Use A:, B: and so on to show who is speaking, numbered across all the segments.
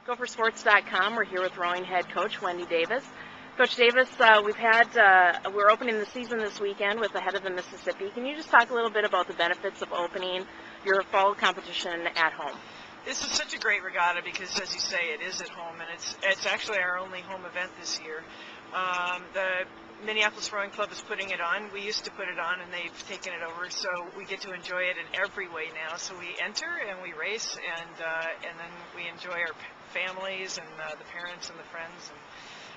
A: GopherSports.com. We're here with rowing head coach Wendy Davis. Coach Davis, we're opening the season this weekend with the Head of the Mississippi. Can you just talk a little bit about the benefits of opening your fall competition at home?
B: This is such a great regatta because, as you say, it is at home, and it's actually our only home event this year. The Minneapolis Rowing Club is putting it on. We used to put it on, and they've taken it over, so we get to enjoy it in every way now. So we enter and we race, and then we enjoy our families and the parents and the friends, and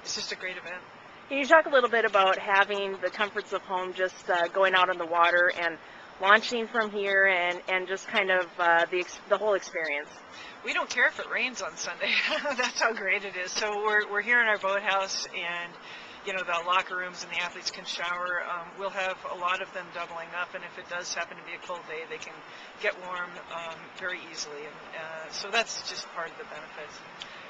B: it's just a great event.
A: Can you talk a little bit about having the comforts of home, just going out on the water and launching from here, and just kind of the whole experience?
B: We don't care if it rains on Sunday. That's how great it is. So we're here in our boathouse, and the locker rooms and the athletes can shower. We'll have a lot of them doubling up, and if it does happen to be a cold day, they can get warm very easily. And so that's just part of the benefits.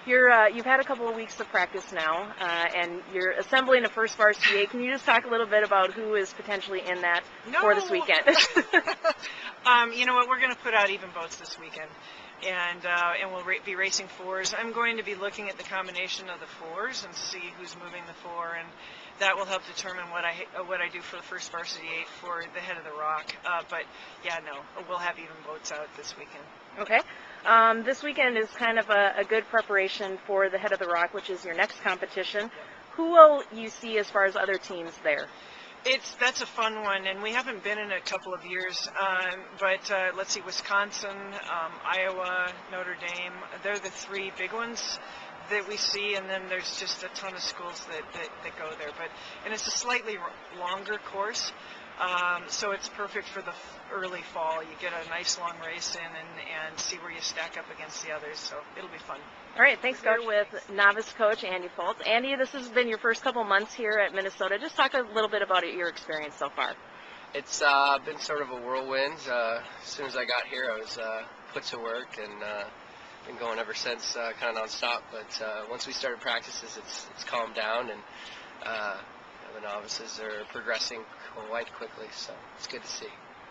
A: You've had a couple of weeks of practice now, and you're assembling a first varsity A. Can you just talk a little bit about who is potentially in that for this weekend?
B: You know what? We're going to put out even boats this weekend, and we'll be racing fours. I'm going to be looking at the combination of the fours and see who's moving the four, and that will help determine what I do for the first varsity 8 for the Head of the Rock. But yeah, no, we'll have even boats out this weekend.
A: Okay. This weekend is kind of a good preparation for the Head of the Rock, which is your next competition. Yep. Who will you see as far as other teams there?
B: That's a fun one, and we haven't been in a couple of years. But let's see, Wisconsin, Iowa, Notre Dame. They're the three big ones that we see, and then there's just a ton of schools that go there. And it's a slightly longer course. So it's perfect for the early fall. You get a nice long race in and see where you stack up against the others, so it'll be fun.
A: All right, thanks, Coach. With novice coach Andy Foltz. Andy, this has been your first couple months here at Minnesota. Just talk a little bit about your experience so far.
C: It's been sort of a whirlwind. As soon as I got here, I was put to work and been going ever since, kind of nonstop. But once we started practices, it's calmed down, and the novices are progressing quite quickly, so it's good to see.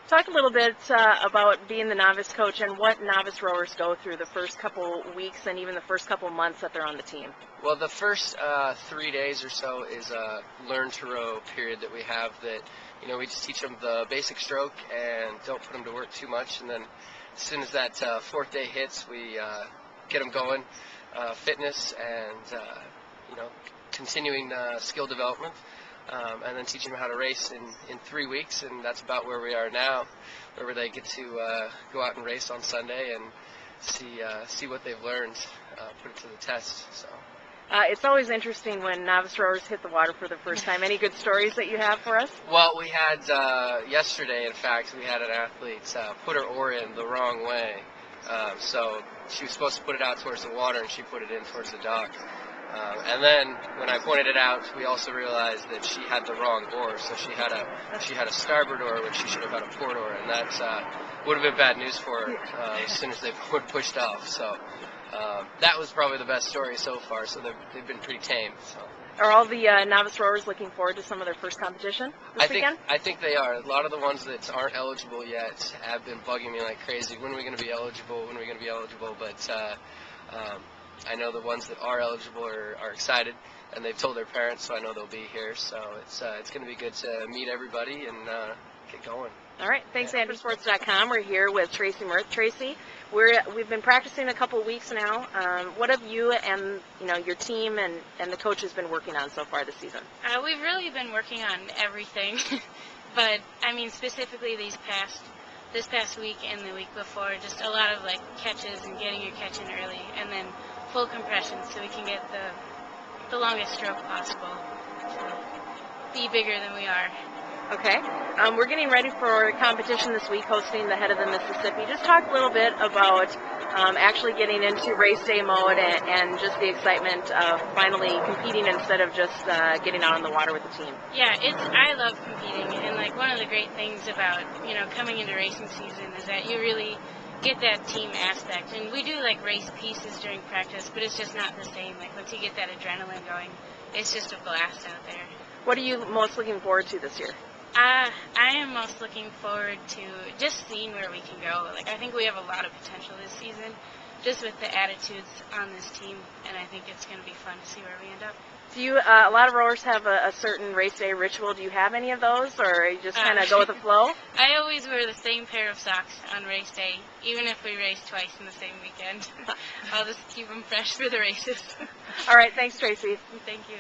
A: Talk a little bit about being the novice coach and what novice rowers go through the first couple weeks and even the first couple months that they're on the team.
C: Well, the first 3 days or so is a learn to row period that we have that, we just teach them the basic stroke and don't put them to work too much. And then as soon as that fourth day hits, we get them going, fitness and, continuing skill development. And then teaching them how to race in 3 weeks, and that's about where we are now, where they get to go out and race on Sunday and see what they've learned, put it to the test. So.
A: It's always interesting when novice rowers hit the water for the first time. Any good stories that you have for us?
C: Well, we had yesterday, in fact, we had an athlete put her oar in the wrong way. So she was supposed to put it out towards the water, and she put it in towards the dock. And then when I pointed it out, we also realized that she had the wrong oar. So she had a starboard oar when she should have had a port oar, and that would have been bad news for her as soon as they were pushed off. So that was probably the best story so far. So they've been pretty tame. So.
A: Are all the novice rowers looking forward to some of their first competition this weekend?
C: I think they are. A lot of the ones that aren't eligible yet have been bugging me like crazy. When are we going to be eligible? When are we going to be eligible? But I know the ones that are eligible are excited, and they've told their parents, so I know they'll be here. So it's going to be good to meet everybody and get going.
A: All right, thanks, FlipShare.com. We're here with Tracy Murph. Tracy, we've been practicing a couple of weeks now. What have you and your team and the coaches been working on so far this season?
D: We've really been working on everything, but I mean specifically this past week and the week before, just a lot of catches and getting your catch in early, and then full compression so we can get the longest stroke possible. So be bigger than we are.
A: Okay. We're getting ready for competition this week, hosting the Head of the Mississippi. Just talk a little bit about actually getting into race day mode and just the excitement of finally competing instead of just getting out on the water with the team.
D: Yeah, I love competing, and one of the great things about coming into racing season is that you really get that team aspect, and we do race pieces during practice, but it's just not the same. Once you get that adrenaline going, it's just a blast out there.
A: What are you most looking forward to this year?
D: I am most looking forward to just seeing where we can go. I think we have a lot of potential this season, just with the attitudes on this team, and I think it's going to be fun to see where we end up.
A: Do you, a lot of rowers have a certain race day ritual. Do you have any of those, or you just kind of go with the flow?
D: I always wear the same pair of socks on race day, even if we race twice in the same weekend. I'll just keep them fresh for the races.
A: All right, thanks, Tracy.
D: Thank you.